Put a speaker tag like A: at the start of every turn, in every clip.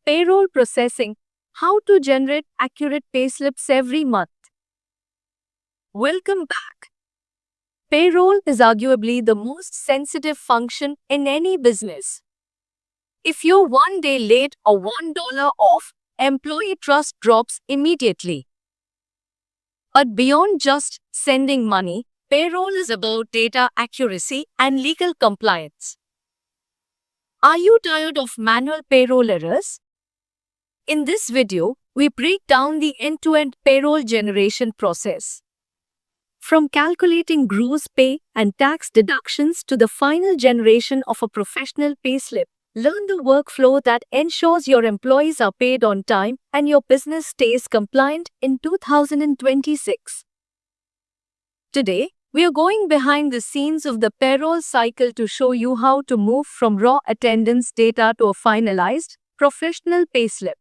A: Payroll processing. How to generate accurate payslips every month. Welcome back. Payroll is arguably the most sensitive function in any business. If you're one day late or $1 off, employee trust drops immediately. But beyond just sending money, payroll is about data accuracy and legal compliance. Are you tired of manual payroll errors? In this video, we break down the end-to-end payroll generation process. From calculating gross pay and tax deductions to the final generation of a professional payslip, learn the workflow that ensures your employees are paid on time and your business stays compliant in 2026. Today, we are going behind the scenes of the payroll cycle to show you how to move from raw attendance data to a finalized, professional payslip.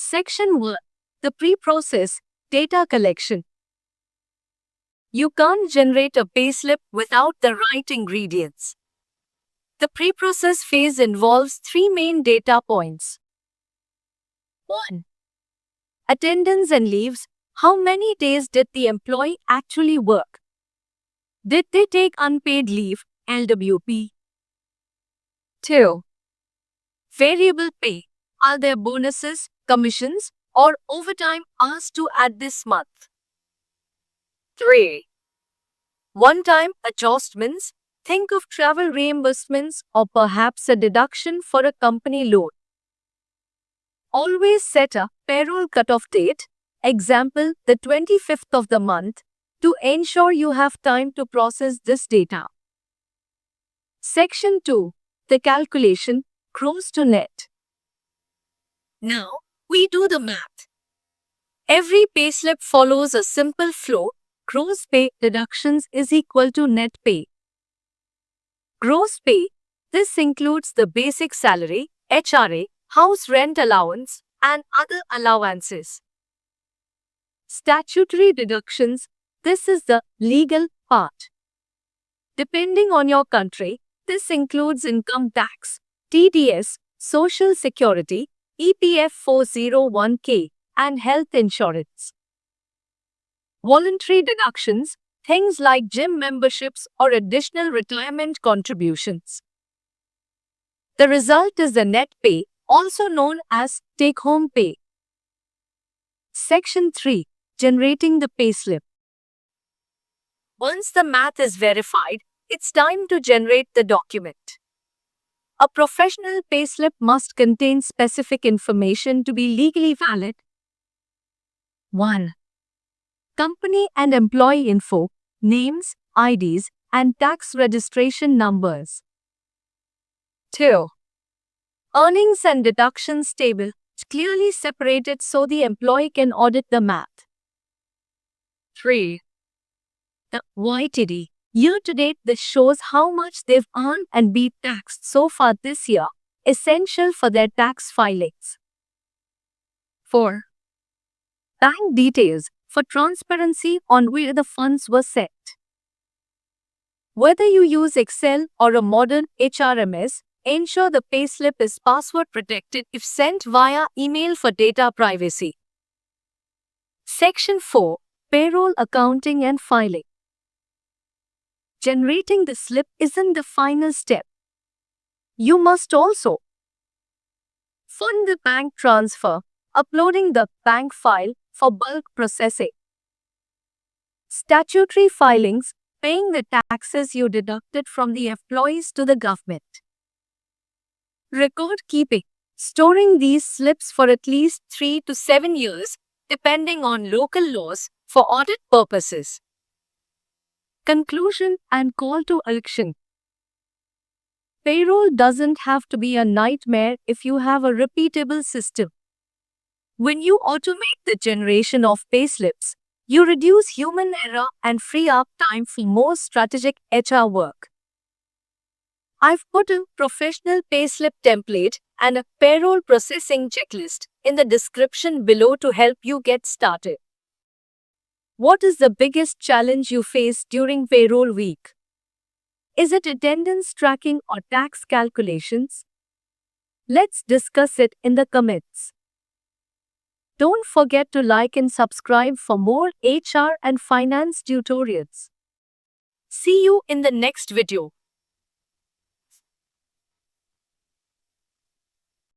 A: Section 1. The pre-process, data collection. You can't generate a payslip without the right ingredients. The pre-process phase involves three main data points. 1. Attendance and leaves. How many days did the employee actually work? Did they take unpaid leave, LWP? 2. Variable pay. Are there bonuses, commissions, or overtime hours to add this month? 3. One-time adjustments. Think of travel reimbursements or perhaps a deduction for a company loan. Always set a payroll cutoff date, example the 25th of the month, to ensure you have time to process this data. Section 2. The calculation, gross to net. Now, we do the math. Every payslip follows a simple flow. Gross pay deductions is equal to net pay. Gross pay. This includes the basic salary, HRA, house rent allowance, and other allowances. Statutory deductions. This is the legal part. Depending on your country, this includes income tax, TDS, Social Security, EPF 401k, and health insurance. Voluntary deductions, things like gym memberships or additional retirement contributions. The result is the net pay, also known as take-home pay. Section 3. Generating the payslip. Once the math is verified, it's time to generate the document. A professional payslip must contain specific information to be legally valid. 1. Company and employee info, names, IDs, and tax registration numbers. 2. Earnings and deductions table, clearly separated so the employee can audit the math. 3. The YTD. Year to date, this shows how much they've earned and been taxed so far this year, essential for their tax filings. 4. Bank details for transparency on where the funds were set. Whether you use Excel or a modern HRMS, ensure the payslip is password protected if sent via email for data privacy. Section 4. Payroll accounting and filing. Generating the slip isn't the final step. You must also fund the bank transfer, uploading the bank file for bulk processing. Statutory filings, paying the taxes you deducted from the employees to the government. Record keeping, storing these slips for at least 3 to 7 years, depending on local laws, for audit purposes. Conclusion and call to action. Payroll doesn't have to be a nightmare if you have a repeatable system. When you automate the generation of payslips, you reduce human error and free up time for more strategic HR work. I've put a professional payslip template and a payroll processing checklist in the description below to help you get started. What is the biggest challenge you face during payroll week? Is it attendance tracking or tax calculations? Let's discuss it in the comments. Don't forget to like and subscribe for more HR and finance tutorials. See you in the next video.